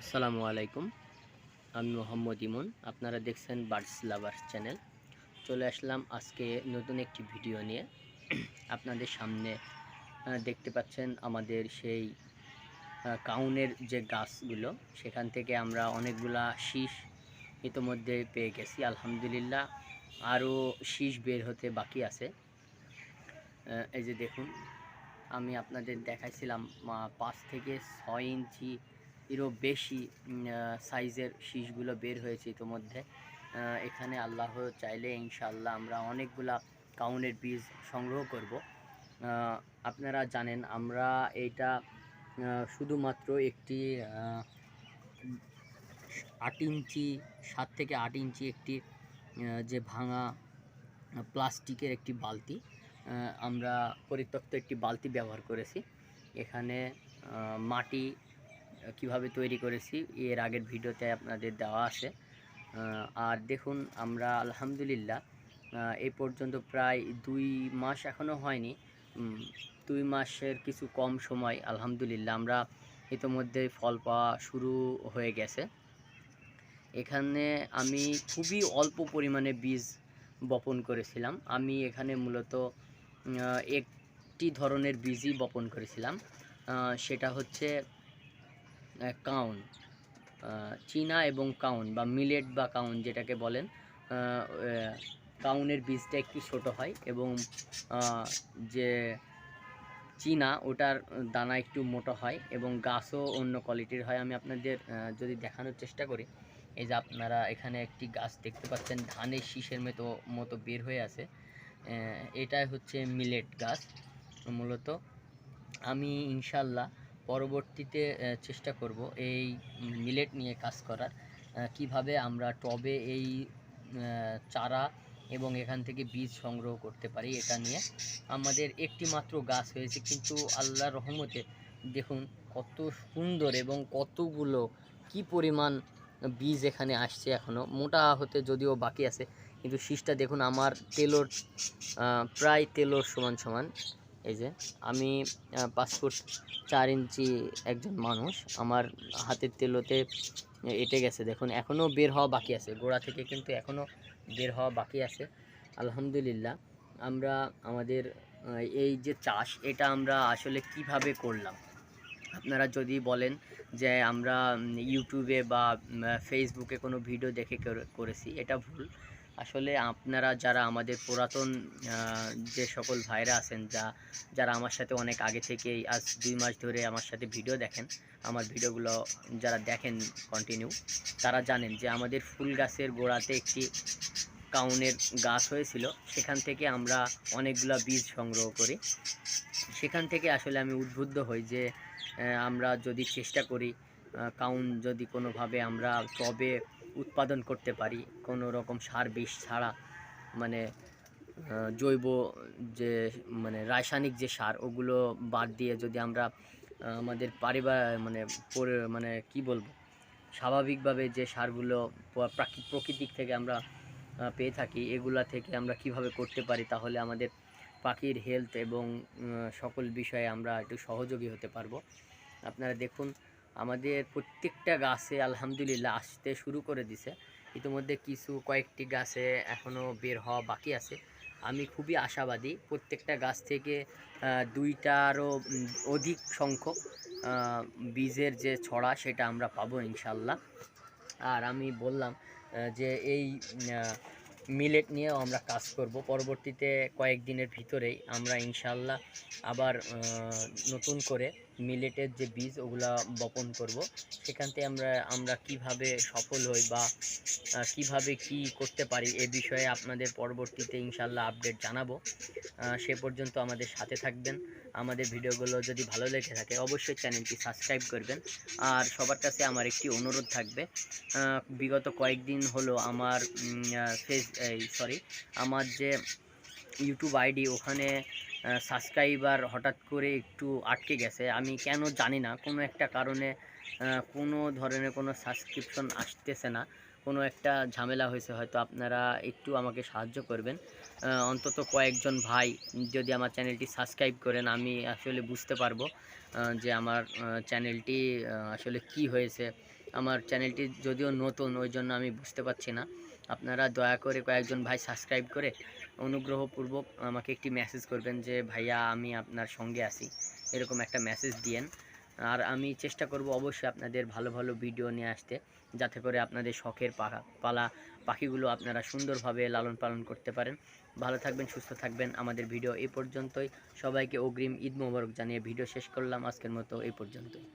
আসসালামু আলাইকুম। আমি মোহাম্মদ ইমন। আপনারা দেখছেন বার্ডস লাভার চ্যানেল। চলে আসলাম আজকে নতুন একটি ভিডিও নিয়ে আপনাদের সামনে। দেখতে পাচ্ছেন আমাদের সেই কাউনের যে গাছগুলো, সেখান থেকে আমরা অনেকগুলা শীষ ইতোমধ্যে পেয়ে গেছি আলহামদুলিল্লাহ। আরও শীষ বের হতে বাকি আছে। এই যে দেখুন, আমি আপনাদের দেখাইছিলাম 5 থেকে 6 ইঞ্চি এরও বেশি সাইজের শীষগুলো বের হয়েছে ইতোমধ্যে। এখানে আল্লাহ চাইলে ইনশাআল্লাহ আমরা অনেকগুলা কাউনের বীজ সংগ্রহ করব। আপনারা জানেন আমরা এইটা শুধুমাত্র একটি 8 ইঞ্চি 7 থেকে 8 ইঞ্চি একটি যে ভাঙা প্লাস্টিকের একটি বালতি, আমরা পরিত্যক্ত একটি বালতি ব্যবহার করেছি। এখানে মাটি কিভাবে তৈরি করেছি এর আগের ভিডিওতে আপনাদের দেওয়া আছে। আর দেখুন, আমরা আলহামদুলিল্লাহ এই পর্যন্ত প্রায় 2 মাস এখনও হয়নি, 2 মাসের কিছু কম সময় আলহামদুলিল্লাহ আমরা ইতোমধ্যেই ফল পাওয়া শুরু হয়ে গেছে। এখানে আমি খুবই অল্প পরিমাণে বীজ বপন করেছিলাম। আমি এখানে মূলত একটি ধরনের বীজই বপন করেছিলাম, সেটা হচ্ছে কাউন, চীনা এবং কাউন বা মিলেট বা কাউন যেটাকে বলেন। কাউনের বীজটা একটু ছোট হয় এবং যে চীনা ওটার দানা একটু মোটা হয় এবং গাছও অন্য কোয়ালিটির হয়। আমি আপনাদের যদি দেখানোর চেষ্টা করি, এই যে আপনারা এখানে একটি গাছ দেখতে পাচ্ছেন ধানের শীষের মতো বের হয়ে আছে। এটাই হচ্ছে মিলেট গাছ মূলত। আমি ইনশাল্লাহ পরবর্তীতে চেষ্টা করব এই মিলেট নিয়ে কাজ করার, কিভাবে আমরা টবে এই চারা এবং এখান থেকে বীজ সংগ্রহ করতে পারি। এটা নিয়ে আমাদের একটি মাত্র গাছ হয়েছে, কিন্তু আল্লাহর রহমতে দেখুন কত সুন্দর এবং কতগুলো কি পরিমাণ বীজ এখানে আসছে। এখনও মোটা হতে যদিও বাকি আছে, কিন্তু শীষটা দেখুন আমার তেলোর প্রায় তেলোর সমান সমান। এই যে আমি 5 ফুট 4 ইঞ্চি একজন মানুষ, আমার হাতের তেলোতে এঁটে গেছে। দেখুন এখনও বের হওয়া বাকি আছে, গোড়া থেকে কিন্তু এখনও বের হওয়া বাকি আছে আলহামদুলিল্লাহ। আমরা আমাদের এই যে চাষ, এটা আমরা আসলে কিভাবে করলাম। আপনারা যদি বলেন যে আমরা ইউটিউবে বা ফেসবুকে কোনো ভিডিও দেখে করেছি, এটা ভুল। আসলে আপনারা যারা আমাদের পুরাতন যে সকল ভাইরা আছেন, যারা আমার সাথে অনেক আগে থেকেই আজ 2 মাস ধরে আমার সাথে ভিডিও দেখেন, আমার ভিডিওগুলো যারা দেখেন কন্টিনিউ, তারা জানেন যে আমাদের ফুল গাছের গোড়াতে একটি কাউনের গাছ হয়েছিল। সেখান থেকে আমরা অনেকগুলো বীজ সংগ্রহ করি। সেখান থেকে আসলে আমি উদ্বুদ্ধ হই যে আমরা যদি চেষ্টা করি, কাউন যদি কোনোভাবে আমরা টবে উৎপাদন করতে পারি কোনো রকম সার বিষ ছাড়া, মানে জৈব যে রাসায়নিক যে সার ওগুলো বাদ দিয়ে যদি আমরা আমাদের মানে কি বলবো, স্বাভাবিকভাবে যে সারগুলো প্রকৃতিক থেকে আমরা পেয়ে থাকি, এগুলা থেকে আমরা কিভাবে করতে পারি, তাহলে আমাদের পাখির হেলথ এবং সকল বিষয়ে আমরা একটু সহযোগী হতে পারবো। আপনারা দেখুন আমাদের প্রত্যেকটা গাছে আলহামদুলিল্লাহ আসতে শুরু করে দিছে। ইতিমধ্যে কয়েকটি গাছে এখনও বের হওয়া বাকি আছে। আমি খুবই আশাবাদী প্রত্যেকটা গাছ থেকে 2টারও অধিক সংখ্যক বীজের যে ছড়া সেটা আমরা পাবো ইনশাল্লাহ। আর আমি বললাম যে এই মিলেট নিয়েও আমরা কাজ করব পরবর্তীতে কয়েকদিনের ভিতরেই। আমরা ইনশাল্লাহ আবার নতুন করে মিলেটের যে বীজ ওগুলা বপন করব। সেখান থেকে আমরা কিভাবে সফল হই বা কিভাবে কি করতে পারি এ বিষয়ে আপনাদের পরবর্তীতে ইনশাল্লাহ আপডেট জানাবো। সে পর্যন্ত আমাদের সাথে থাকবেন। আমাদের ভিডিওগুলো যদি ভালো লেগে থাকে অবশ্যই চ্যানেলটি সাবস্ক্রাইব করবেন। আর সবার কাছে আমার একটি অনুরোধ থাকবে, বিগত কয়েকদিন হলো আমার আমার যে ইউটিউব আইডি, ওখানে সাবস্ক্রাইবার হঠাৎ করে একটু আটকে গেছে। আমি কেন জানি না, কোনো একটা কারণে কোনো ধরনের কোনো সাবস্ক্রিপশন আসতেছে না। কোনো একটা ঝামেলা হয়েছে, হয়তো আপনারা একটু আমাকে সাহায্য করবেন। অন্তত কয়েকজন ভাই যদি আমার চ্যানেলটি সাবস্ক্রাইব করেন, আমি আসলে বুঝতে পারবো যে আমার চ্যানেলটি আসলে কি হয়েছে। আমার চ্যানেলটি যদিও নতুন, ওই জন্য আমি বুঝতে পারছি না। আপনারা দয়া করে কয়েকজন ভাই সাবস্ক্রাইব করে অনুগ্রহপূর্বক আমাকে একটি মেসেজ করবেন যে ভাইয়া আমি আপনার সঙ্গে আছি, এরকম একটা মেসেজ দিয়েন। আর আমি চেষ্টা করব অবশ্যই আপনাদের ভালো ভালো ভিডিও নিয়ে আসতে, যাতে করে আপনাদের শখের পালা পাখিগুলো আপনারা সুন্দরভাবে লালন পালন করতে পারেন। ভালো থাকবেন, সুস্থ থাকবেন। আমাদের ভিডিও এই পর্যন্তই। সবাইকে অগ্রিম ঈদ মোবারক জানিয়ে ভিডিও শেষ করলাম। আজকের মতো এই পর্যন্তই।